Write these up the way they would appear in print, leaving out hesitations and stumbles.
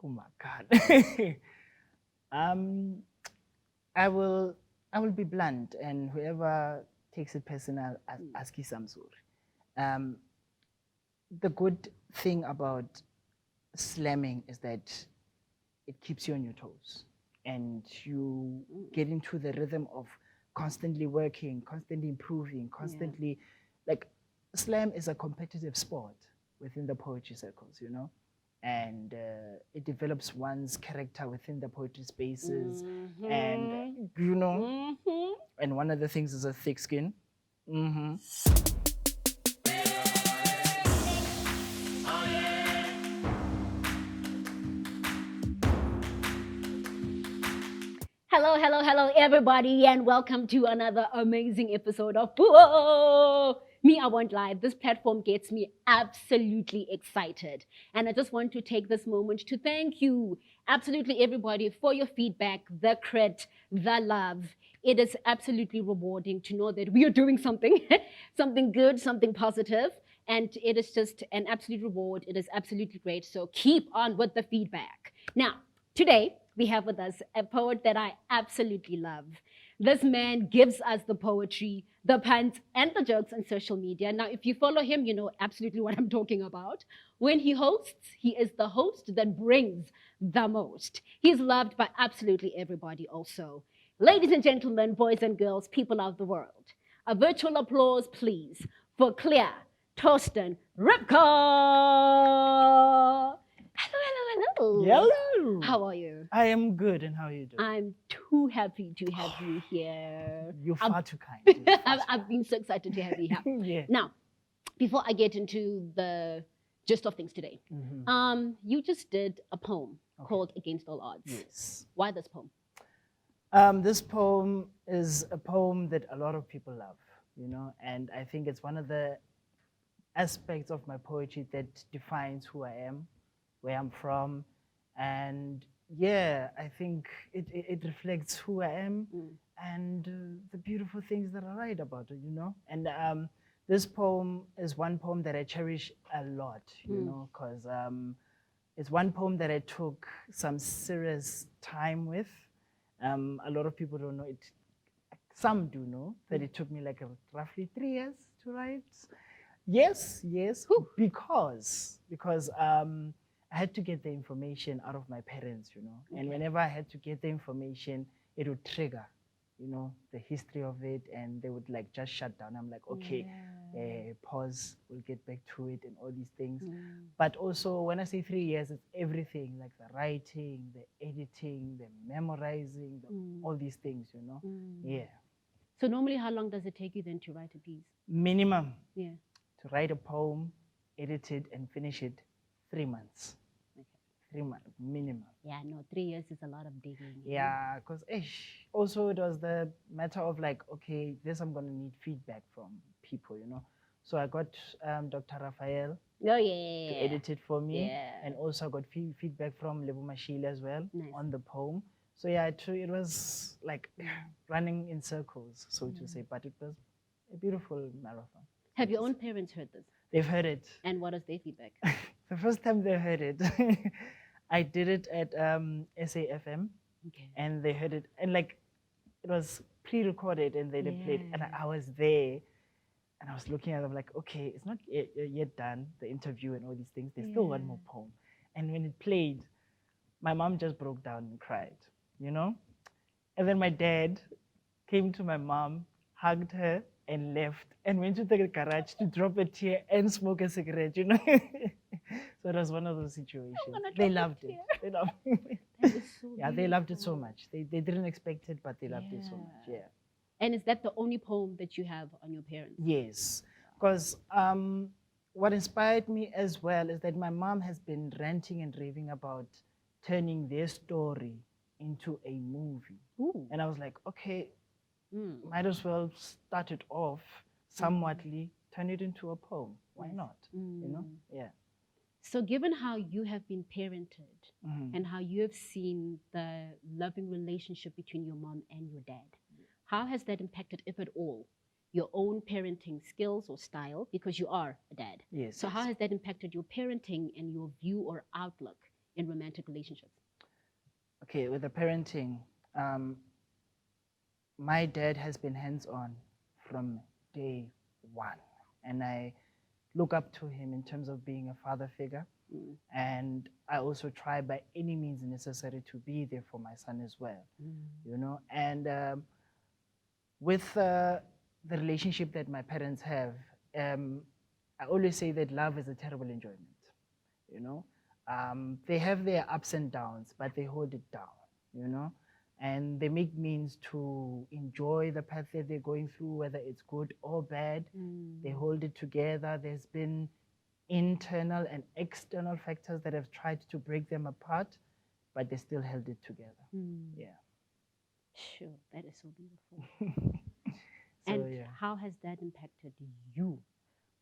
Oh my God. um, I will be blunt, and whoever takes it personal, ask Samsuri. The good thing about slamming is that it keeps you on your toes, and you get into the rhythm of constantly working, constantly improving, constantly like slam is a competitive sport within the poetry circles, and it develops one's character within the poetry spaces, and and one of the things is a thick skin. Hello, hello, hello, everybody, and welcome to another amazing episode of Whoa! Me, I won't lie, this platform gets me absolutely excited. And I just want to take this moment to thank you, absolutely everybody, for your feedback, the crit, the love. It is absolutely rewarding to know that we are doing something, something good, something positive, and it is just an absolute reward. It is absolutely great. So keep on with the feedback. Now, today, we have with us a poet that I absolutely love. This man gives us the poetry, the puns, and the jokes on social media. Now, if you follow him, you know absolutely what I'm talking about. When he hosts, he is the host that brings the most. He's loved by absolutely everybody also. Ladies and gentlemen, boys and girls, people of the world, a virtual applause, please, for Clear Torsten Rybka. Hello, hello, hello. Hello. How are you? I am good, and how are you doing? I'm too happy to have you here. You're far too kind. I've been so excited to have you here. Yeah. Now, before I get into the gist of things today, you just did a poem called Against All Odds. Yes. Why this poem? This poem is a poem that a lot of people love, and I think it's one of the aspects of my poetry that defines who I am, where I'm from, and yeah, I think it reflects who I am and the beautiful things that I write about it, And this poem is one poem that I cherish a lot, because it's one poem that I took some serious time with. A lot of people don't know it. Some do know that it took me like roughly 3 years to write. Yes, because I had to get the information out of my parents, and whenever I had to get the information, it would trigger, the history of it, and they would like just shut down. I'm like, okay, pause, we'll get back to it, and all these things. But also, when I say 3 years, it's everything, like the writing, the editing, the memorizing, all these things, Yeah. So normally, how long does it take you then to write a piece? Minimum. Yeah. To write a poem, edit it, and finish it, 3 months. Okay. 3 months minimum. Yeah, no, 3 years is a lot of digging. Yeah, because also it was the matter of like, okay, this I'm gonna need feedback from people, So I got Dr. Raphael to edit it for me, and also I got feedback from Lebo Mashile as well on the poem. So yeah, it was like running in circles, so to say, but it was a beautiful marathon. Have your own parents heard this? They've heard it. And what is their feedback? The first time they heard it, I did it at SAFM, and they heard it, and like it was pre-recorded, and they played, and I was there, and I was looking at them like, okay, it's not yet done, the interview and all these things. There's still one more poem, and when it played, my mom just broke down and cried, and then my dad came to my mom, hugged her, and left, and went to the garage to drop a tear and smoke a cigarette, So it was one of those situations. They loved it. They loved it. Yeah, they loved it so much. They didn't expect it, but they loved it so much. Yeah. And is that the only poem that you have on your parents? Yes, because what inspired me as well is that my mom has been ranting and raving about turning their story into a movie. Ooh. And I was like, okay, might as well start it off somewhatly, turn it into a poem. Why not? Yeah. So given how you have been parented and how you have seen the loving relationship between your mom and your dad, how has that impacted, if at all, your own parenting skills or style? Because you are a dad. Yes. So how has that impacted your parenting and your view or outlook in romantic relationships? Okay, with the parenting, my dad has been hands-on from day one, and I look up to him in terms of being a father figure. And I also try by any means necessary to be there for my son as well, and with the relationship that my parents have, I always say that love is a terrible enjoyment. They have their ups and downs, but they hold it down, and they make means to enjoy the path that they're going through, whether it's good or bad. They hold it together. There's been internal and external factors that have tried to break them apart, but they still held it together. Yeah. Sure, that is so beautiful. And how has that impacted you?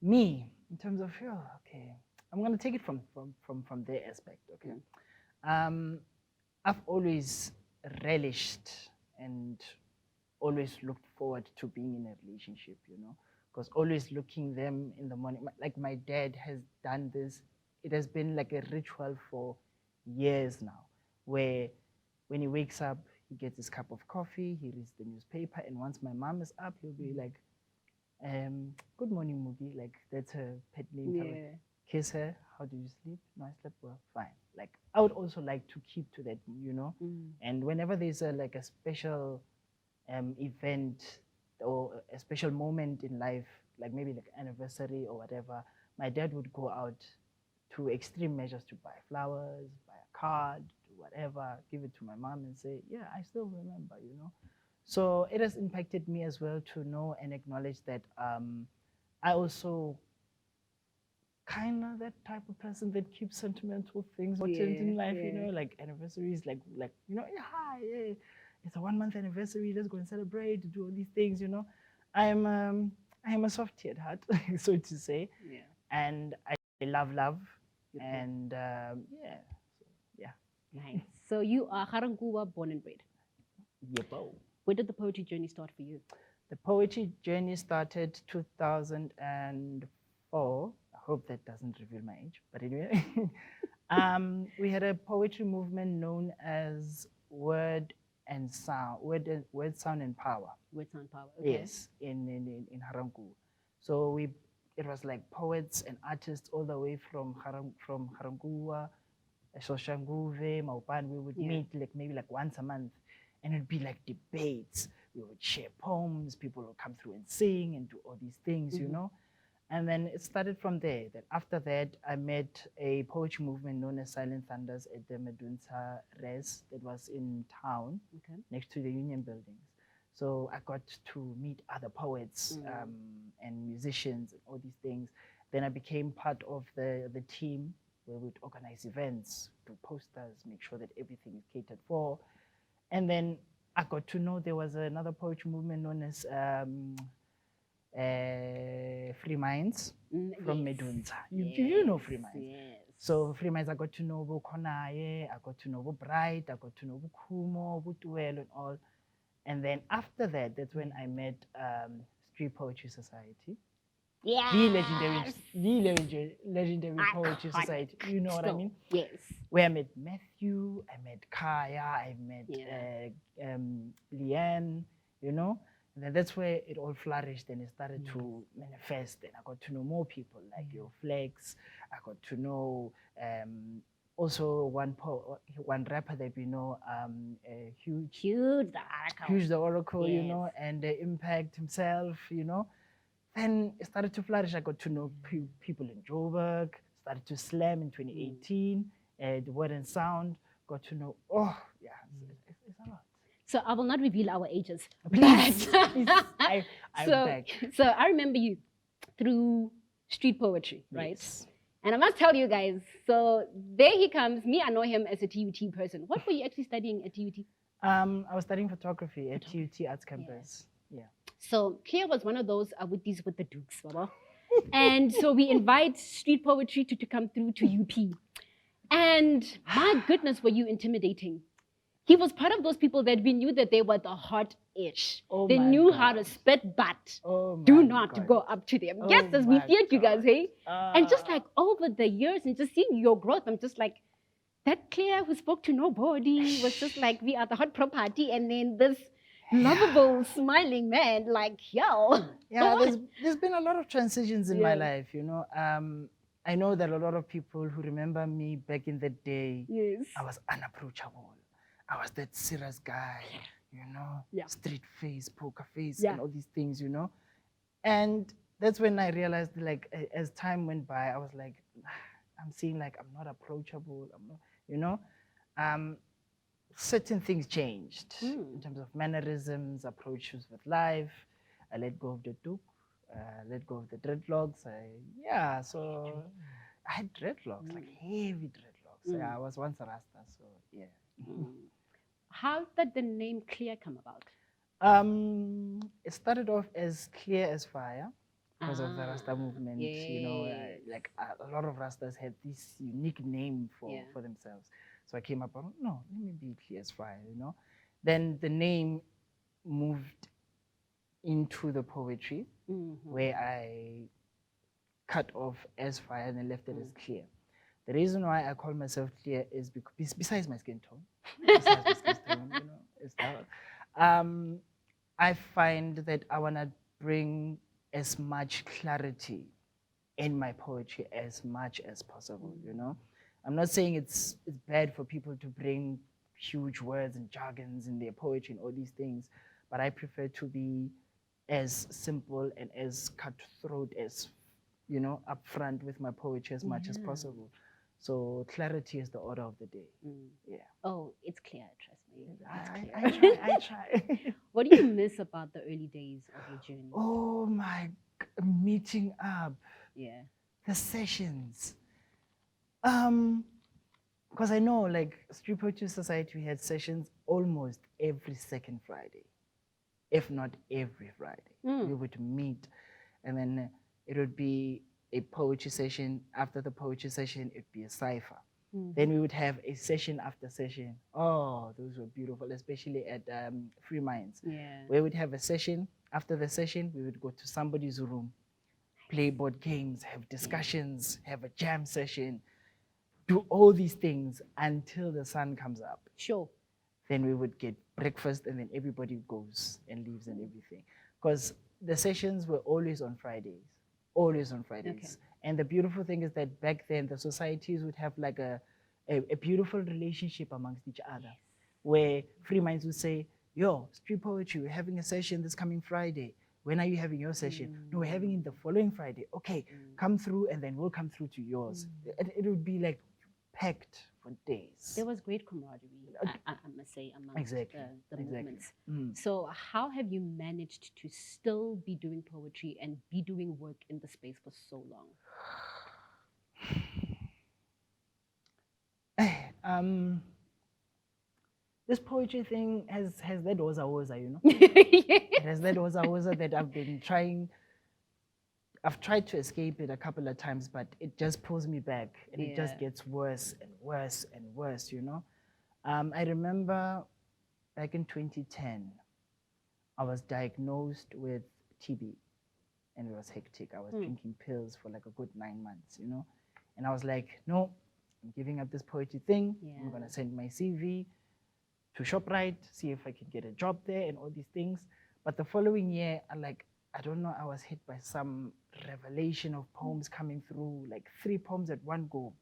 Me, in terms of, okay, I'm going to take it from their aspect, okay? I've always relished and always looked forward to being in a relationship, because always looking them in the morning, like my dad has done this. It has been like a ritual for years now, where when he wakes up, he gets his cup of coffee, he reads the newspaper, and once my mom is up, he'll be like, good morning, Mugi, like that's her pet name. Yeah. Kiss her, how do you sleep? No, I slept well, fine. Like I would also like to keep to that, and whenever there's a special event or a special moment in life, like maybe like anniversary or whatever, my dad would go out to extreme measures to buy flowers, buy a card, whatever, give it to my mom and say, yeah, I still remember, So it has impacted me as well to know and acknowledge that I also kind of that type of person that keeps sentimental things important in life, like anniversaries, like yeah, it's a 1 month anniversary, let's go and celebrate, do all these things, I am a soft at heart, so to say, and I love and yeah. Nice. So you are Garankuwa born and bred. Yepo. Where did the poetry journey start for you? The poetry journey started 2004. I hope that doesn't reveal my age, but anyway. We had a poetry movement known as Word, Sound and Power. Word, Sound, Power. Okay. Yes, in Harangu. So it was like poets and artists all the way from Haranguwa, Soshanguve, Maupan. We would meet maybe once a month, and it'd be like debates. We would share poems. People would come through and sing and do all these things, And then it started from there. Then after that, I met a poetry movement known as Silent Thunders at the Medunsa Res that was in town, next to the Union buildings. So I got to meet other poets and musicians and all these things. Then I became part of the team where we'd organize events, do posters, make sure that everything is catered for. And then I got to know there was another poetry movement known as Free Minds from Medunsa. You know Free Minds. Yes. So Free Minds, I got to know Konaye, I got to know Bright, I got to know Kumo, Butuel and all. And then after that, that's when I met Street Poetry Society. Yeah. The legendary Poetry Society. You know what I mean? Yes. Where I met Matthew, I met Kaya, I met Leanne, And then that's where it all flourished and it started to manifest. And I got to know more people like your Flex. I got to know also one rapper that we know, Huge the Oracle, and the Impact himself, Then it started to flourish. I got to know people in Joburg, started to slam in 2018, the Word and Sound, got to know, it's a lot. So I will not reveal our ages. Please. I'm back. So I remember you through street poetry, right? Yes. And I must tell you guys, so there he comes. Me, I know him as a TUT person. What were you actually studying at TUT? I was studying photography at TUT Arts Campus. Yeah. So Clear was one of those with the Dukes, Baba. And so we invite street poetry to come through to UP. And my goodness, were you intimidating. He was part of those people that we knew that they were the hot-ish. They knew how to spit, but do not go up to them. Yes, as we feared you guys, hey? And just over the years and just seeing your growth, I'm just like, That Clear who spoke to nobody was just like, we are the hot property, and then this lovable, smiling man, like, yo. Yeah, there's been a lot of transitions in my Yeah. life, you know. I know that a lot of people who remember me back in the day, Yes. I was unapproachable. I was that serious guy, you know, Yeah. street face, poker face, Yeah. and all these things, you know. And that's when I realized, like, as time went by, I was like, I'm seeing like I'm not approachable. I'm not, you know. Certain things changed in terms of mannerisms, approaches with life. I let go of the duke, let go of the dreadlocks. So I had dreadlocks, like heavy dreadlocks. Yeah, I was once a Rasta, so yeah. How did the name Clear come about? It started off as clear as fire because of the Rasta movement. You know, yes. like a lot of Rastas had this unique name for themselves. So I came up on, no, let me be clear as fire, you know. Then the name moved into the poetry where I cut off as fire and then left it as clear. The reason why I call myself clear is because besides my skin tone, you know, it's that. I find that I want to bring as much clarity in my poetry as much as possible, you know. I'm not saying it's bad for people to bring huge words and jargons in their poetry and all these things, but I prefer to be as simple and as cutthroat as, you know, upfront with my poetry as much as possible. So clarity is the order of the day. Yeah. Oh, it's clear, trust me. It's I clear. try, I try. What do you miss about the early days of your journey? Oh my, meeting up, Yeah. the sessions. Because I know, like, Street Poetry Society, we had sessions almost every second Friday, if not every Friday. We would meet, and then it would be a poetry session. After the poetry session, it'd be a cipher. Then we would have a session after session. Oh, those were beautiful, especially at Free Minds. Yeah. Where we'd have a session. After the session, we would go to somebody's room, play board games, have discussions, have a jam session, do all these things until the sun comes up. Sure. Then we would get breakfast and then everybody goes and leaves and everything. Because the sessions were always on Fridays, always on Fridays. Okay. And the beautiful thing is that back then the societies would have like a beautiful relationship amongst each other, where Free Minds would say, yo, Street Poetry, we're having a session this coming Friday. When are you having your session? No, we're having it the following Friday. Okay, come through and then we'll come through to yours. It would be like packed for days. There was great camaraderie, I must say, among the movements. So how have you managed to still be doing poetry and be doing work in the space for so long? This poetry thing has that woza, you know? It has that woza that I've been trying. I've tried to escape it a couple of times, but it just pulls me back and it just gets worse and worse and worse, you know? I remember back in 2010, I was diagnosed with TB and it was hectic. I was drinking pills for like a good 9 months, you know? And I was like, no, I'm giving up this poetry thing. I'm gonna send my CV to ShopRite, see if I can get a job there and all these things. But the following year, I don't know, I was hit by some revelation of poems coming through, like 3 poems at one go,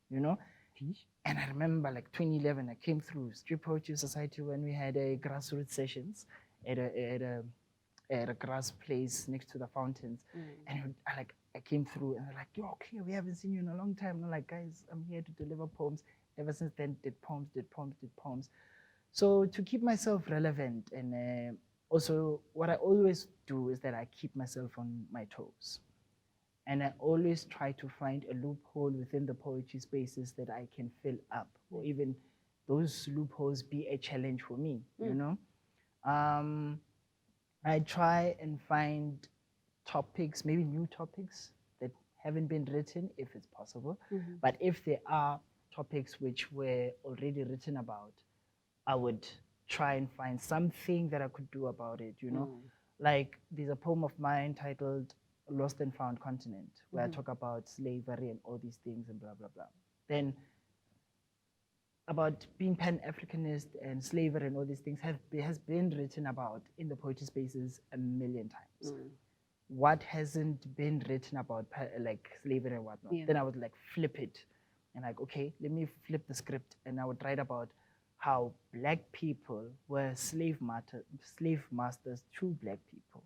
you know? And I remember like 2011, I came through Street Poetry Society when we had a grassroots sessions at a grass place next to the fountains. And I came through and they're like, yo, Clear, we haven't seen you in a long time. And I'm like, guys, I'm here to deliver poems. Ever since then, did poems. So to keep myself relevant and also what I always do is that I keep myself on my toes. And I always try to find a loophole within the poetry spaces that I can fill up, or even those loopholes be a challenge for me, you know? I try and find topics, maybe new topics that haven't been written if it's possible. But if there are topics which were already written about, I would try and find something that I could do about it, you know? Like there's a poem of mine titled Lost and Found Continent, where I talk about slavery and all these things and blah, blah, blah. Then about being Pan-Africanist and slavery and all these things has been written about in the poetry spaces a million times. What hasn't been written about like slavery and whatnot? Yeah. Then I would like flip it and like, okay, let me flip the script, and I would write about how Black people were slave masters to Black people.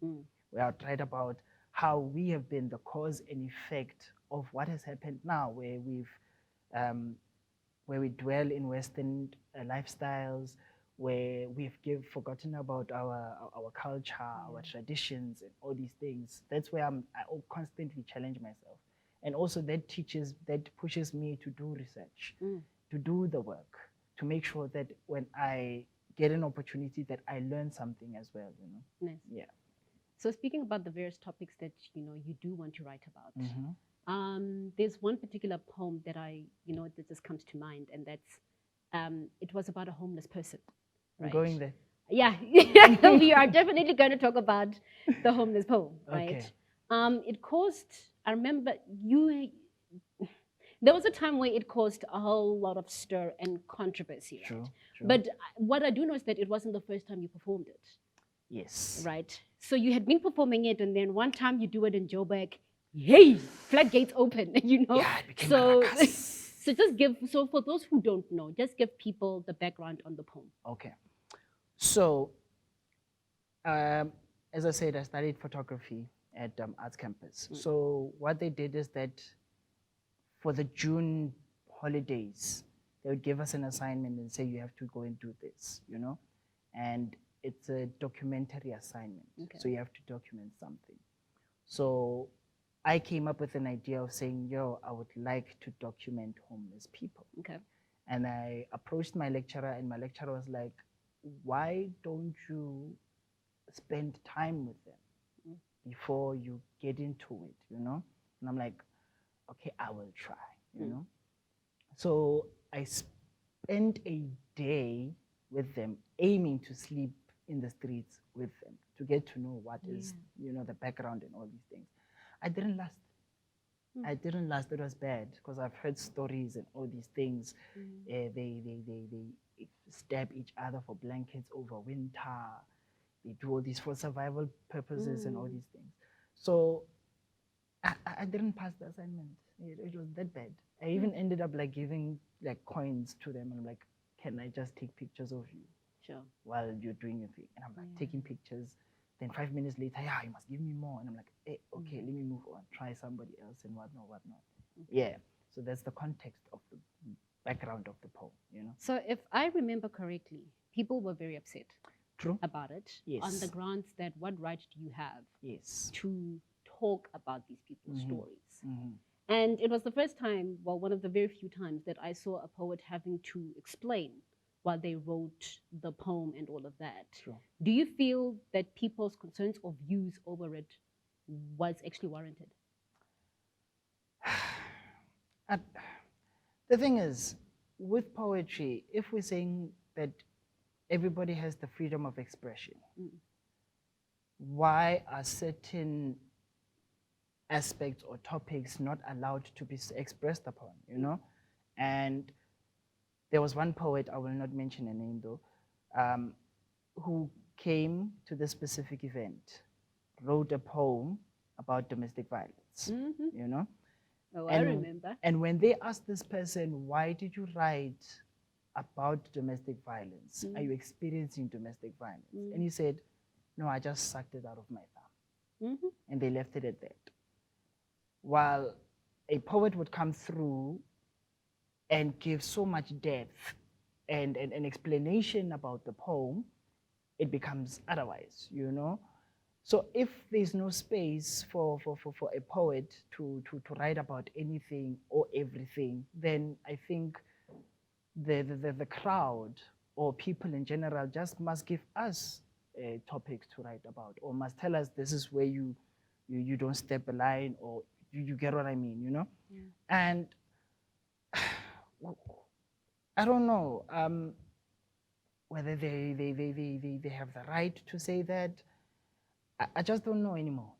Where I would write about how we have been the cause and effect of what has happened now, where we dwell in Western lifestyles, where we've forgotten about our culture, our traditions, and all these things. That's where I constantly challenge myself, and also that pushes me to do research, to do the work, to make sure that when I get an opportunity, that I learn something as well. Nice. Yeah. So speaking about the various topics that you do want to write about, there's one particular poem that that just comes to mind, and that's it was about a homeless person. Right? I'm going there. Yeah, we are definitely going to talk about the homeless poem, right? Okay. It caused. I remember you. There was a time where it caused a whole lot of stir and controversy, right? True. But what I do know is that it wasn't the first time you performed it. Yes. Right. So you had been performing it, and then one time you do it in Joburg. Hey, floodgates open. Yeah, it became a ruckus. So for those who don't know, just give people the background on the poem. Okay. So, as I said, I studied photography at Arts Campus. So what they did is that for the June holidays, they would give us an assignment and say, you have to go and do this, and it's a documentary assignment. Okay. So you have to document something. So I came up with an idea of saying, I would like to document homeless people. Okay. And I approached my lecturer, and my lecturer was like, why don't you spend time with them before you get into it, And I'm like, okay, I will try, So I spent a day with them, aiming to sleep in the streets with them, to get to know what is, the background and all these things. I didn't last. It was bad, because I've heard stories and all these things. They stab each other for blankets over winter. They do all this for survival purposes and all these things. So I didn't pass the assignment. It was that bad. I even ended up like giving like coins to them, and I'm like, can I just take pictures of you? Sure. While you're doing your thing. And I'm like taking pictures. Then 5 minutes later, you must give me more. And I'm like, hey, okay, let me move on. Try somebody else and whatnot. Yeah. So that's the context of the background of the poem, So if I remember correctly, people were very upset. True. About it. Yes. On the grounds that what right do you have to talk about these people's stories? And it was the first time, one of the very few times that I saw a poet having to explain while they wrote the poem and all of that. True. Do you feel that people's concerns or views over it was actually warranted? The thing is, with poetry, if we're saying that everybody has the freedom of expression, why are certain aspects or topics not allowed to be expressed upon, And there was one poet, I will not mention a name though, who came to this specific event, wrote a poem about domestic violence, Oh, I remember. And when they asked this person, why did you write about domestic violence? Are you experiencing domestic violence? And he said, no, I just sucked it out of my thumb. And they left it at that. While a poet would come through and give so much depth and an explanation about the poem, it becomes otherwise, So if there's no space for a poet to write about anything or everything, then I think the crowd or people in general just must give us topics to write about, or must tell us this is where you don't step a line, or you get what I mean, And I don't know whether they have the right to say that. I just don't know anymore,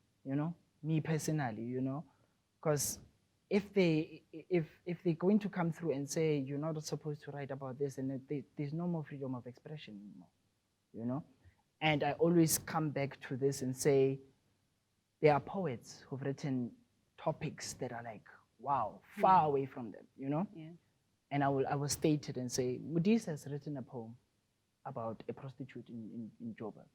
me personally, because if they're going to come through and say you're not supposed to write about this, and there's no more freedom of expression anymore, you know. And I always come back to this and say there are poets who've written topics that are like, wow, far away from them, you know. Yeah. And I will state it and say Modise has written a poem about a prostitute in Joburg.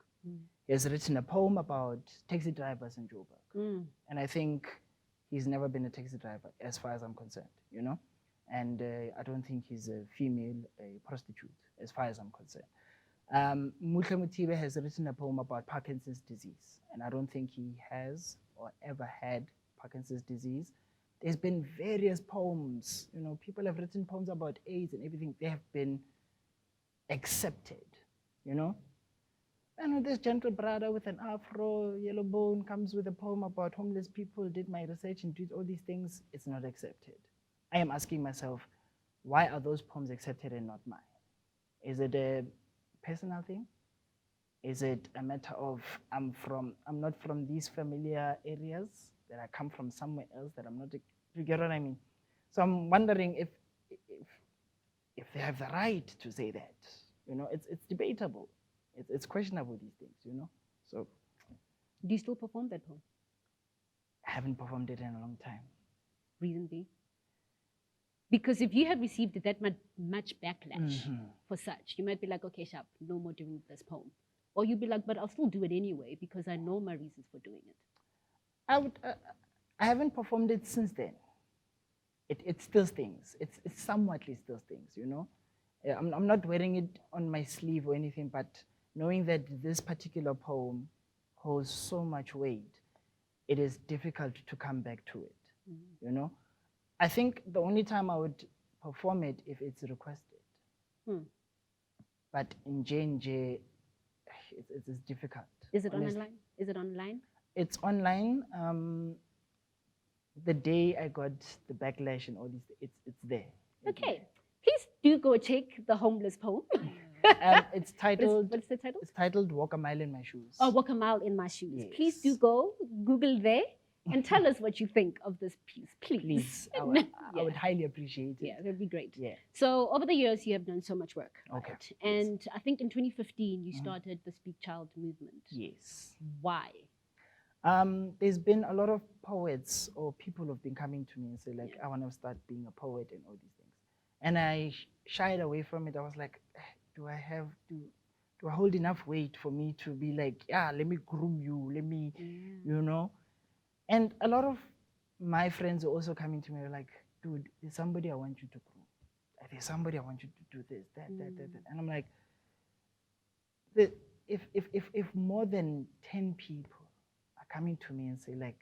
He has written a poem about taxi drivers in Joburg. And I think he's never been a taxi driver as far as I'm concerned, you know? And I don't think he's a female prostitute as far as I'm concerned. Muhle Mutibe has written a poem about Parkinson's disease, and I don't think he has or ever had Parkinson's disease. There's been various poems, you know, people have written poems about AIDS and everything. They have been accepted, you know? And this gentle brother with an afro, yellow bone, comes with a poem about homeless people, did my research and did all these things. It's not accepted. I am asking myself, why are those poems accepted and not mine? Is it a personal thing? Is it a matter of I'm not from these familiar areas, that I come from somewhere else, that I'm not, you get what I mean? So I'm wondering if they have the right to say that. You know, it's debatable. It's questionable, these things, you know? So. Do you still perform that poem? I haven't performed it in a long time. Reason being? Because if you have received that much backlash for such, you might be like, okay, sharp, no more doing this poem. Or you'd be like, but I'll still do it anyway because I know my reasons for doing it. I haven't performed it since then. It still stings. It somewhatly still stings, you know? I'm not wearing it on my sleeve or anything, but knowing that this particular poem holds so much weight, it is difficult to come back to it, you know? I think the only time I would perform it if it's requested. But in J&J, it's difficult. Is it online? Is it online? It's online. The day I got the backlash and all this, it's there. Okay. Please do go check the homeless poem. It's titled. What's the title? It's titled "Walk a Mile in My Shoes." Oh, Walk a Mile in My Shoes. Yes. Please do go Google there and tell us what you think of this piece, please. Please, I would highly appreciate it. Yeah, that'd be great. Yeah. So over the years, you have done so much work. Okay. Right? And I think in 2015, you started the Speak Child movement. Yes. Why? There's been a lot of poets or people who've been coming to me and say like, I want to start being a poet and all these things. And I shied away from it. I was like, do I hold enough weight for me to be like, yeah, let me groom you, let me, you know? And a lot of my friends are also coming to me like, dude, there's somebody I want you to groom. There's somebody I want you to do this, that. And I'm like, if more than 10 people are coming to me and say like,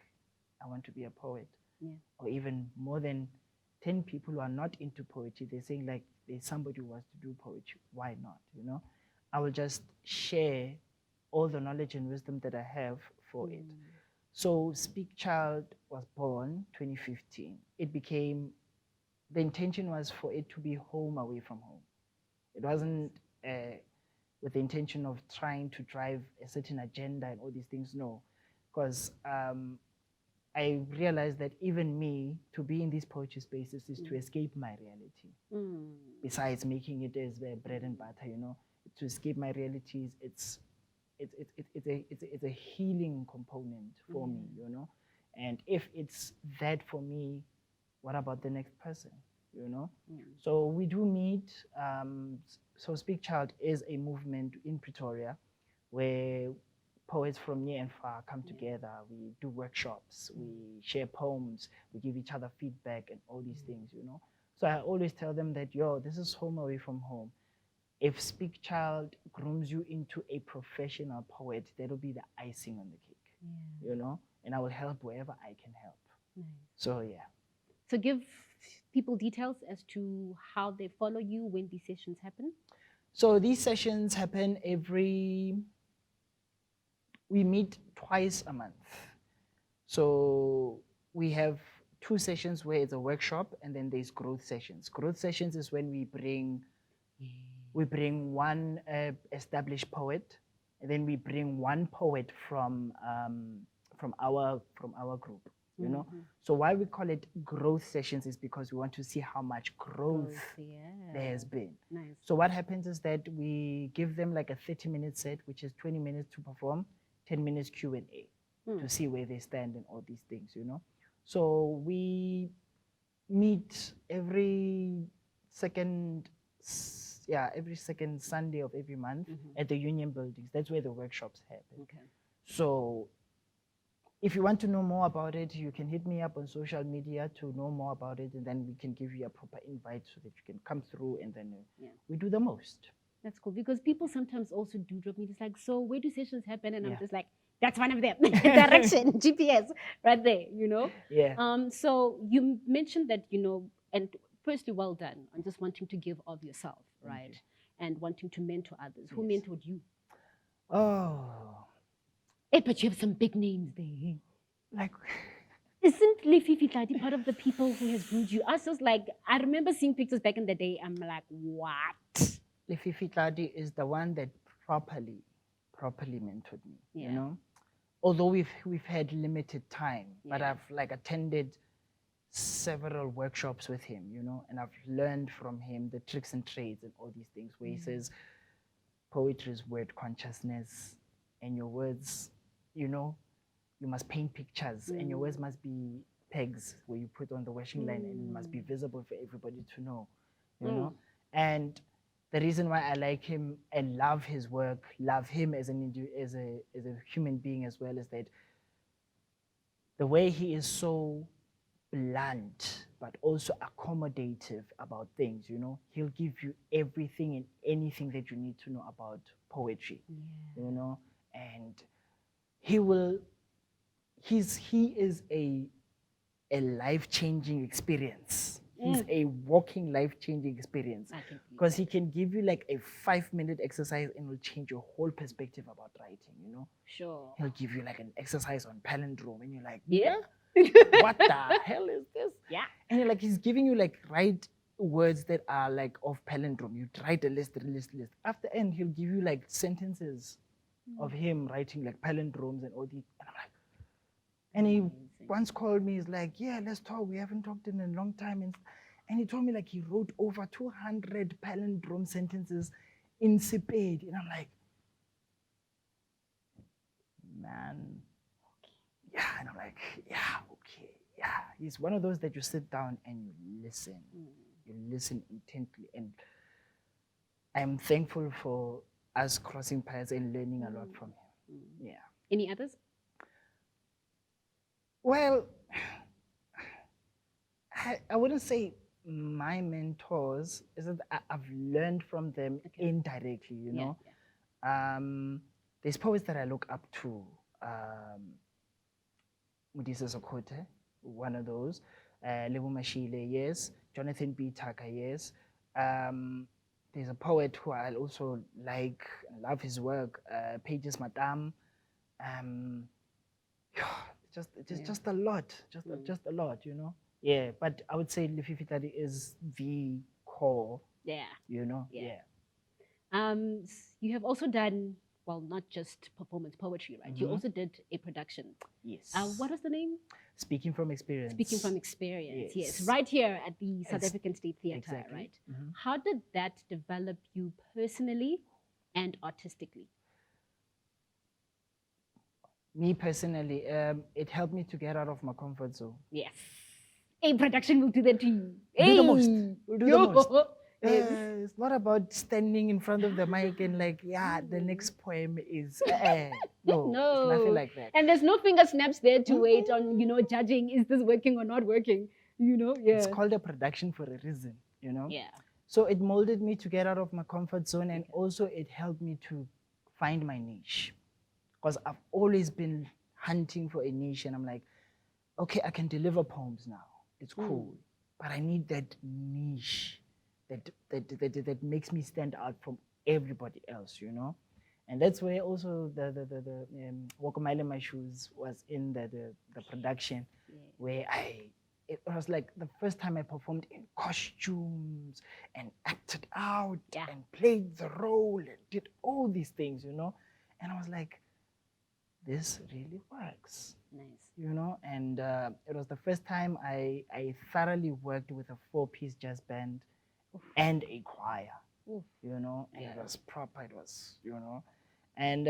I want to be a poet, or even more than 10 people who are not into poetry, they're saying like, there's somebody who wants to do poetry, why not, you know? I will just share all the knowledge and wisdom that I have for it. So Speak Child was born 2015. It became, the intention was for it to be home away from home. It wasn't with the intention of trying to drive a certain agenda and all these things, no. Because I realized that even me, to be in these poetry spaces is to escape my reality. Besides making it as bread and butter, you know, to escape my realities, it's a healing component for me, you know. And if it's that for me, what about the next person, you know? So we do meet. So Speak Child is a movement in Pretoria where poets from near and far come together. We do workshops, we share poems, we give each other feedback and all these things, you know. So I always tell them that, yo, this is home away from home. If Speak Child grooms you into a professional poet, that'll be the icing on the cake, you know, and I will help wherever I can help. So, yeah. So give people details as to how they follow you when these sessions happen. So these sessions happen we meet twice a month. So we have 2 sessions where it's a workshop, and then there's growth sessions. Growth sessions is when we bring one established poet, and then we bring one poet from our group. you know. So why we call it growth sessions is because we want to see how much growth there has been. Nice. So what happens is that we give them like a 30-minute set, which is 20 minutes to perform, 10 minutes Q&A to see where they stand and all these things, you know. So we meet every second Sunday of every month at the Union Buildings. That's where the workshops happen. Okay. So if you want to know more about it, you can hit me up on social media to know more about it, and then we can give you a proper invite so that you can come through, and then we do the most. That's cool, because people sometimes also do drop me. It's like, so where do sessions happen? And I'm just like, that's one of them. Direction, GPS, right there, you know? Yeah. So you mentioned that, you know, and firstly, well done on just wanting to give of yourself, right? And wanting to mentor others. Who mentored you? Oh. Hey, but you have some big names there. Like, isn't Lefifi Tladi part of the people who has groomed you? I was like, I remember seeing pictures back in the day. I'm like, what? Lefifi Tladi is the one that properly mentored me, you know? Although we've had limited time, but I've like attended several workshops with him, you know, and I've learned from him the tricks and trades and all these things where he says poetry is word consciousness, and your words, you know, you must paint pictures and your words must be pegs where you put on the washing line, and it must be visible for everybody to know, you know. And the reason why I like him and love his work, love him as a human being as well, is that the way he is so blunt but also accommodative about things, you know. He'll give you everything and anything that you need to know about poetry, you know. And he is a life-changing experience. He's a walking life-changing experience, because he can give you like a 5-minute exercise and will change your whole perspective about writing, you know. Sure. He'll give you like an exercise on palindrome and you're like, Yeah. what the hell is this? Yeah. And you're like, he's giving you like write words that are like of palindrome. You write a list. After end, he'll give you like sentences of him writing like palindromes and all these. And I'm like, and he once called me, he's like, yeah, let's talk. We haven't talked in a long time. And he told me like he wrote over 200 palindrome sentences in Seped. And I'm like, man. Yeah, and I'm like, yeah, okay, yeah. He's one of those that you sit down and you listen. You listen intently. And I'm thankful for us crossing paths and learning a lot from him. Yeah. Any others? Well, I wouldn't say my mentors, is that I've learned from them indirectly, you know. There's poets that I look up to. Mudisa Sokote, one of those. Lebu Mashile, yes. Jonathan B. Tucker, yes. There's a poet who I also like and love his work, Pages Madame. Just a lot, just a lot, you know. Yeah, but I would say Lefifi Tladi is the core. Yeah. You know. Yeah. You have also done, well, not just performance poetry, right? You also did a production. Yes. What was the name? Speaking from Experience. Speaking from Experience, yes. Right here at the South African State Theatre, right? How did that develop you personally and artistically? Me personally, it helped me to get out of my comfort zone. Yes. A production will do that to you. Do the most. We'll do the most. It's not about standing in front of the mic and like, the next poem is, no, it's nothing like that. And there's no finger snaps there to wait on, you know, judging, is this working or not working, you know? It's called a production for a reason, you know? Yeah. So it molded me to get out of my comfort zone, and also it helped me to find my niche, because I've always been hunting for a niche, and I'm like, okay, I can deliver poems now. It's cool, but I need that niche that makes me stand out from everybody else, you know. And that's where also the Walk a Mile in My Shoes was in the production, where it was like the first time I performed in costumes and acted out and played the role and did all these things, you know. And I was like, this really works. Nice. you know, and it was the first time I thoroughly worked with a 4-piece jazz band and a choir, Oof. you know, and it Yeah. was proper, it was, you know, and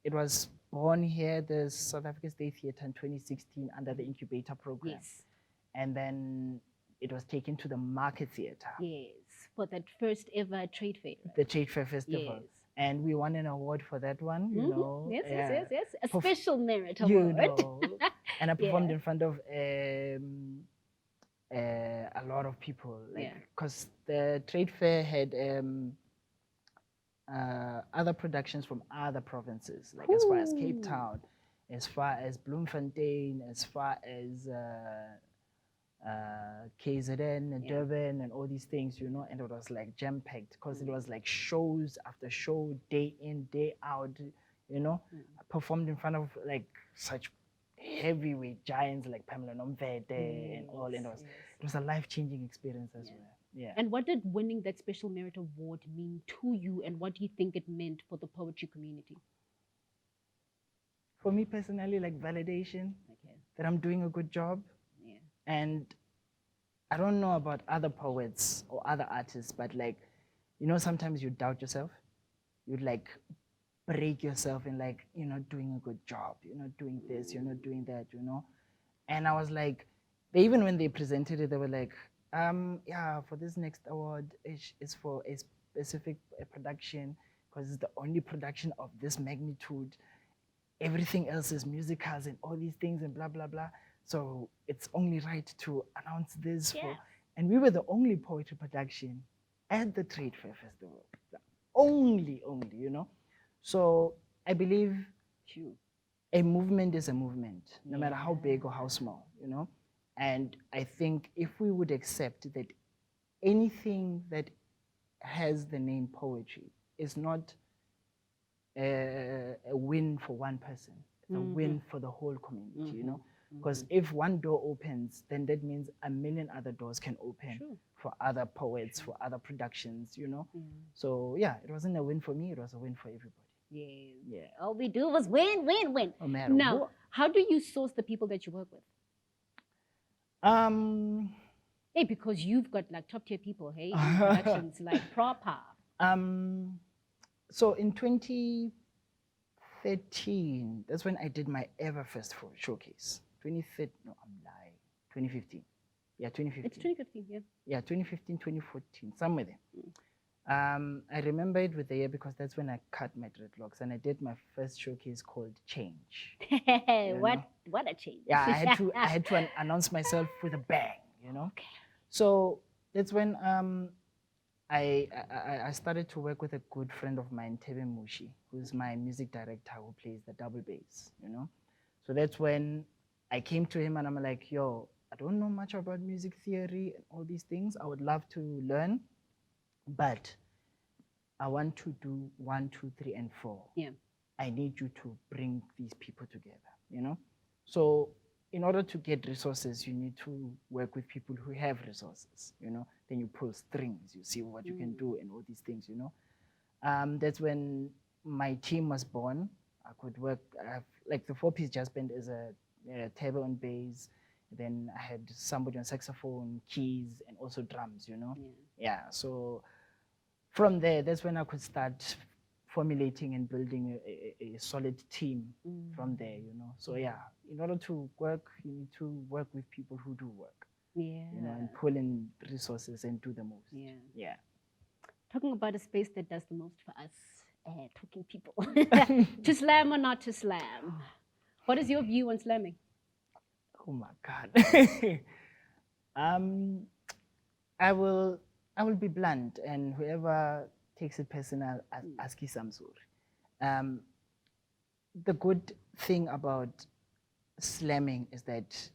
it was born here, the South African State Theatre in 2016 under the incubator program. Yes. And then it was taken to the Market Theatre, Yes. For that first ever trade fair. Right? the Trade Fair Festival. Yes. And we won an award for that one, you know. Yes, yeah. yes, yes, yes. A Perf- special merit You award. know, and I performed Yeah. in front of a lot of people, like, Yeah. because the trade fair had other productions from other provinces, like as far as Cape Ooh. Town, as far as Bloemfontein, as far as KZN and Yeah. Durban and all these things, you know, and it was like jam packed because it was like shows after show, day in, day out, you know. I performed in front of like such heavyweight giants like Pamela Nomvete and all, and it was a life-changing experience as well. Yeah. And what did winning that special merit award mean to you, and what do you think it meant for the poetry community? For me personally, like validation Okay. that I'm doing a good job. Yeah. And I don't know about other poets or other artists, but like, you know, sometimes you doubt yourself. You'd like break yourself in like, you're not doing a good job. You're not doing this. You're not doing that, you know? And I was like, even when they presented it, they were like, yeah, for this next award, it's for a specific production because it's the only production of this magnitude. Everything else is musicals and all these things and blah, blah, blah. So it's only right to announce this for, Yes. and we were the only poetry production at the Trade Fair Festival. The only, you know. So I believe a movement is a movement, no matter how big or how small, you know. And I think if we would accept that anything that has the name poetry is not a win for one person, it's a win for the whole community, you know. Because if one door opens, then that means a million other doors can open for other poets, for other productions, you know. So yeah, it wasn't a win for me, it was a win for everybody. Yeah. All we do was win, win, win. No matter Now, what. how do you source the people that you work with? Hey, because you've got like top tier people, hey, in productions like proper. So in 2013, that's when I did my ever first showcase. 2015. Yeah, 2015. It's 2015, yeah. Yeah, 2015, 2014, somewhere there. I remember it with the year because that's when I cut my dreadlocks and I did my first showcase called Change. What a change. Yeah, I had to announce myself with a bang, you know. Okay. So that's when I started to work with a good friend of mine, Tebe Mushi, who's my music director who plays the double bass, you know. So that's when I came to him and I'm like, yo, I don't know much about music theory and all these things. I would love to learn, but I want to do 1, 2, 3, and 4. Yeah. I need you to bring these people together, you know? So in order to get resources, you need to work with people who have resources, you know? Then you pull strings, you see what you can do and all these things, you know? That's when my team was born. I could work, like the 4-piece jazz band is a table on bass. Then I had somebody on saxophone, keys, and also drums, you know? Yeah, so from there, that's when I could start formulating and building a solid team from there, you know? So yeah, in order to work, you need to work with people who do work, Yeah. you know, and pull in resources and do the most. Yeah. Talking about a space that does the most for us, talking people. To slam or not to slam? What is your view on slamming? Oh my God. I will be blunt, and whoever takes it personal, ask you some sort. The good thing about slamming is that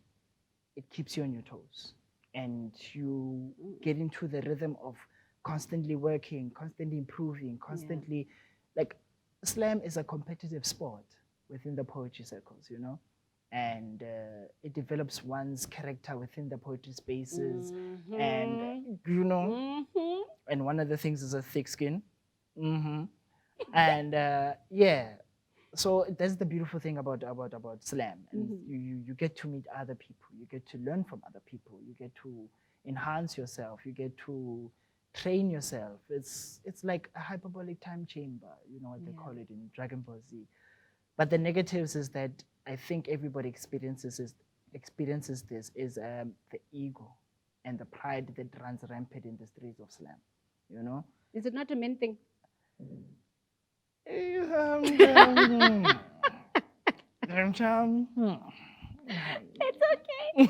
it keeps you on your toes, and you get into the rhythm of constantly working, constantly improving, constantly, like, slam is a competitive sport within the poetry circles, you know? And it develops one's character within the poetry spaces, and you know, and one of the things is a thick skin, and yeah, So that's the beautiful thing about slam, and Mhm. you get to meet other people, you get to learn from other people, you get to enhance yourself, you get to train yourself. It's like a hyperbolic time chamber, you know what they call Yeah. it in Dragon Ball Z. But the negatives is that I think everybody experiences this is the ego and the pride that runs rampant in the streets of slam, you know. Is it not a men thing? It's okay.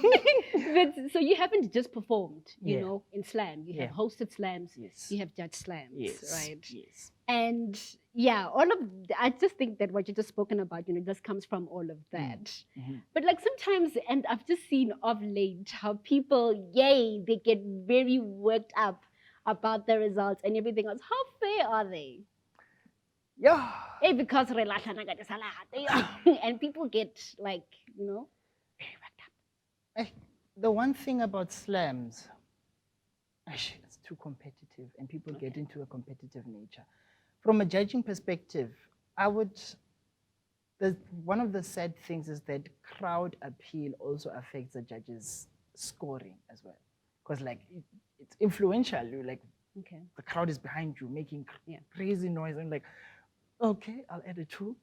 But so you haven't just performed, you Yeah, know, in slam. You have yeah, hosted slams. yes, You have judged slams, yes, right? yes. And yeah, all of I just think that what you just spoken about, you know, just comes from all of that. Mhm. But like sometimes, and I've just seen of late how people, yay, they get very worked up about the results and everything else. How fair are they? Yeah. Eh, because re lahlana ka disalate, and people get like, you know, very worked up. Eh, the one thing about slams, it's too competitive, and people get Okay. into a competitive nature. From a judging perspective, I would. One of the sad things is that crowd appeal also affects the judges' scoring as well, because like it's influential. You like Okay. the crowd is behind you making Yeah. crazy noise, and like, okay, I'll add a two,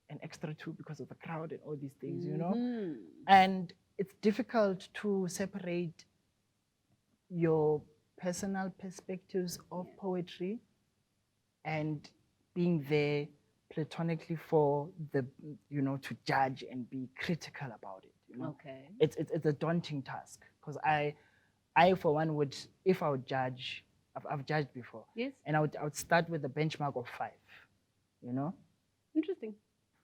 an extra two because of the crowd and all these things, you know. Mhm. And it's difficult to separate your personal perspectives of Yeah. poetry and being there platonically for the, you know, to judge and be critical about it, you know. Okay. It's a daunting task, because I for one would, if I would judge, I've judged before, Yes. and I would start with a benchmark of 5, you know. Interesting.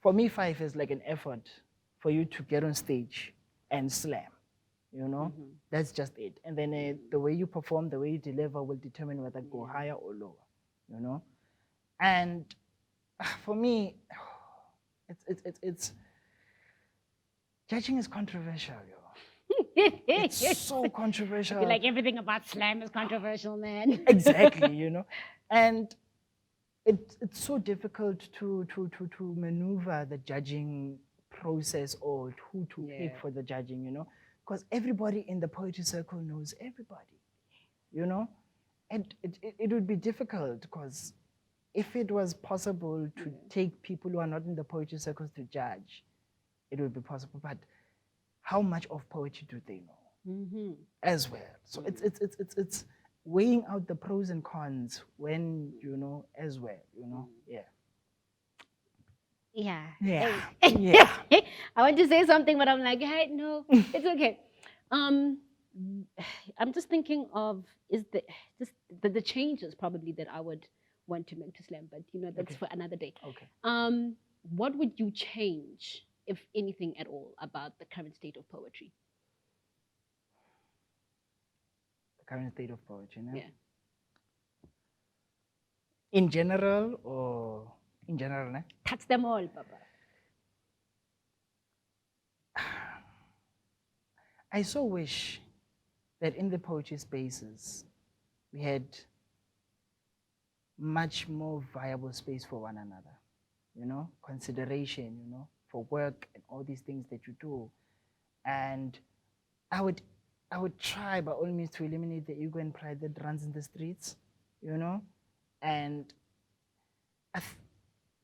For me, 5 is like an effort for you to get on stage and slam, you know. Mhm. That's just it. And then the way you perform, the way you deliver will determine whether go Yeah. higher or lower, you know. And for me, it's judging is controversial, yo. It's so I controversial. feel like everything about slam is controversial, man. Exactly, you know. And it's so difficult to maneuver the judging process, or who to pick Yeah. for the judging, you know, because everybody in the poetry circle knows everybody, you know. And it would be difficult, because if it was possible to take people who are not in the poetry circles to judge, it would be possible. But how much of poetry do they know Mm-hmm. as well? So it's weighing out the pros and cons when, you know, as well, you know. Yeah. Yeah. Yeah. Hey. Yeah. I want to say something, but I'm like, hey, no, it's okay. Um, I'm just thinking of is the just the changes probably that I would want to make to slam, but you know that's Okay. for another day. Okay. What would you change, if anything at all, about the current state of poetry? The current state of poetry, no? Yeah. In general, or in general, no? Touch them all, Papa. I so wish that in the poetry spaces we had much more viable space for one another, you know, consideration, you know, for work and all these things that you do. And I would I would try by all means to eliminate the ego and pride that runs in the streets, you know. And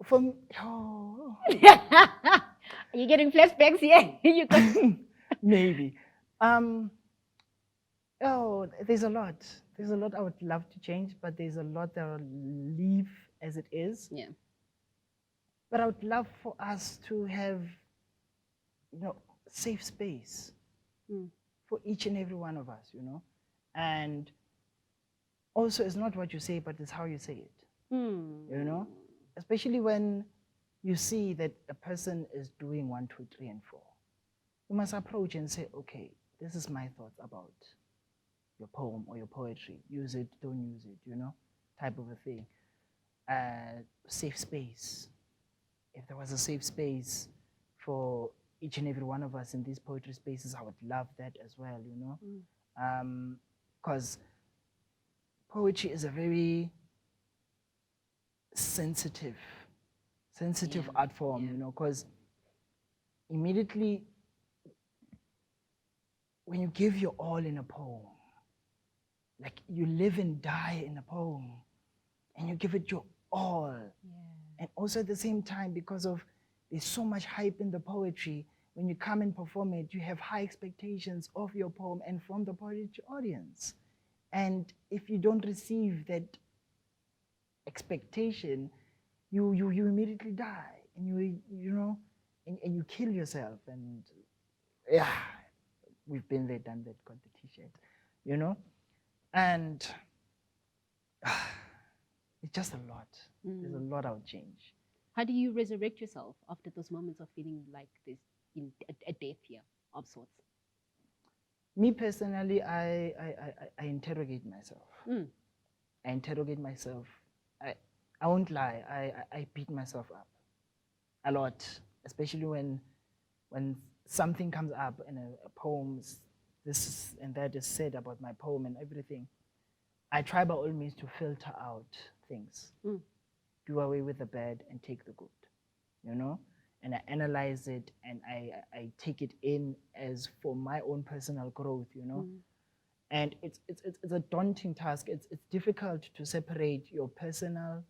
for me, oh, Are you getting flashbacks here? You got maybe. Um, oh, there's a lot. There's a lot I would love to change, but there's a lot that I'll leave as it is. yeah. But I would love for us to have, you know, safe space Mm. for each and every one of us, you know. And also, it's not what you say, but it's how you say it, you know. Especially when you see that a person is doing 1, 2, 3, and 4, you must approach and say, okay, this is my thoughts about your poem or your poetry. Use it, don't use it, you know, type of a thing. Safe space. If there was a safe space for each and every one of us in these poetry spaces, I would love that as well, you know. Because poetry is a very sensitive sensitive Yeah, art form, yeah. you know, because immediately when you give your all in a poem, like you live and die in a poem, and you give it your all, and also at the same time, because of there's so much hype in the poetry, when you come and perform it, you have high expectations of your poem and from the poetry audience. And if you don't receive that expectation, you immediately die, and you know, and you kill yourself. And yeah, we've been there, done that, got the t-shirt, you know. And it's just a lot. There's a lot I would change. How do you resurrect yourself after those moments of feeling like this in a death here of sorts? Me personally, I interrogate myself. I interrogate myself. I won't lie. I beat myself up a lot, especially when something comes up in a poem, this and that is said about my poem and everything. I try by all means to filter out things, do away with the bad and take the good, you know? And I analyze it, and I take it in as for my own personal growth, you know? And it's a daunting task. It's difficult to separate your personal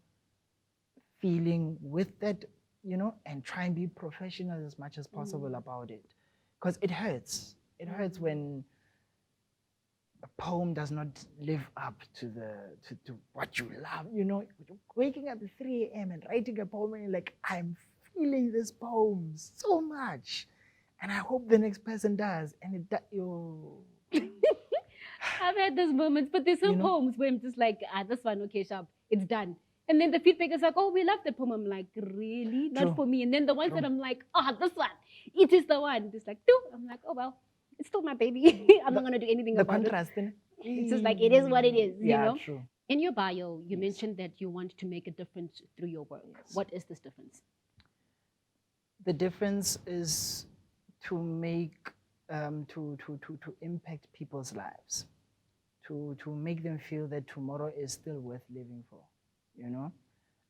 feeling with that, you know, and try and be professional as much as possible about it. Because it hurts. It hurts when a poem does not live up to to what you love, you know. Waking up at 3 a.m. and writing a poem, and you're like, I'm feeling this poem so much, and I hope the next person does. And I've had those moments, but there's some You know? poems where I'm just like, this one, okay, sharp, it's done. And then the feedback is like, oh, we love that poem. I'm like, really? Not True. for me. And then the ones True. that I'm like, this one, it is the one. It's like, two. I'm like, oh, well, it's still my baby. I'm not going to do anything The about contrast, it. It's just like, it is what it is, you yeah, know? true. In your bio, you mentioned that you want to make a difference through your work. What is this difference? The difference is to make, to impact people's lives, to make them feel that tomorrow is still worth living for, you know?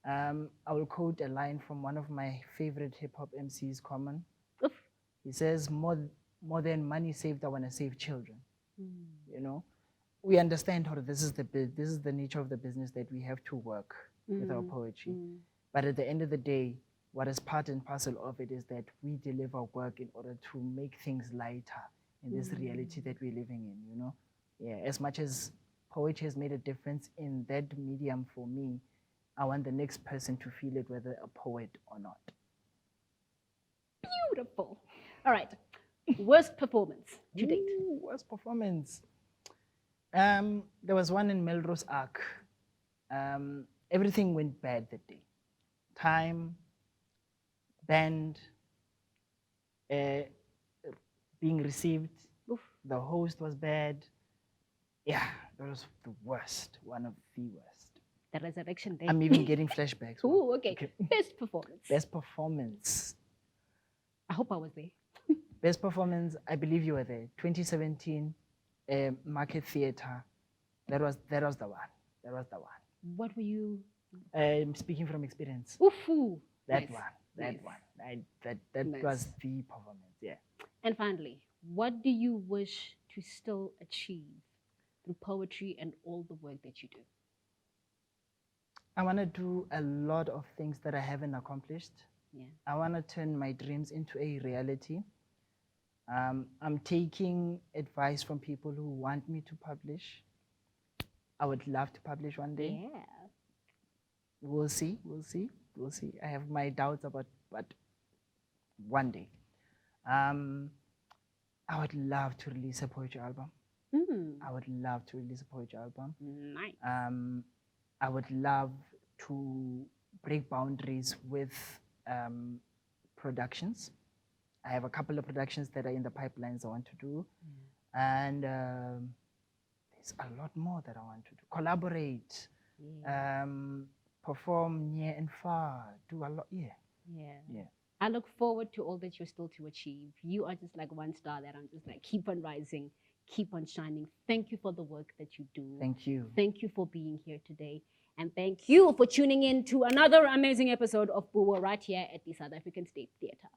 I will quote a line from one of my favorite hip-hop MCs, Common. Oof. He says, more than money saved, I want to save children. You know, we understand how this is the nature of the business, that we have to work with our poetry. But at the end of the day, what is part and parcel of it is that we deliver work in order to make things lighter in this reality that we're living in, you know? Yeah, as much as poetry has made a difference in that medium for me, I want the next person to feel it, whether a poet or not. Beautiful. All right. Worst performance to date? Worst performance. There was one in Melrose Arc. Everything went bad that day. Time, band, being received. Oof. The host was bad. Yeah, that was the worst, one of the worst. The resurrection day. I'm even getting flashbacks. Ooh, okay. Best performance. Best performance. I hope I was there. Best performance, I believe you were there. 2017, Market Theatre. That was the one. That was the one. What were you? Speaking from experience. Oof. That Nice. one. Nice. That Nice. was the performance. Yeah. And finally, what do you wish to still achieve through poetry and all the work that you do? I want to do a lot of things that I haven't accomplished. Yeah. I want to turn my dreams into a reality. I'm taking advice from people who want me to publish. I would love to publish one day. Yeah. We'll see. I have my doubts about, but one day. I would love to release a poetry album. I would love to release a poetry album. Nice. I would love to break boundaries with productions. I have a couple of productions that are in the pipelines I want to do. And there's a lot more that I want to do. Collaborate, perform near and far, do a lot. Yeah. I look forward to all that you're still to achieve. You are just like one star that I'm just like, keep on rising, keep on shining. Thank you for the work that you do. Thank you. Thank you for being here today. And thank you for tuning in to another amazing episode of Buwa right here at the South African State Theatre.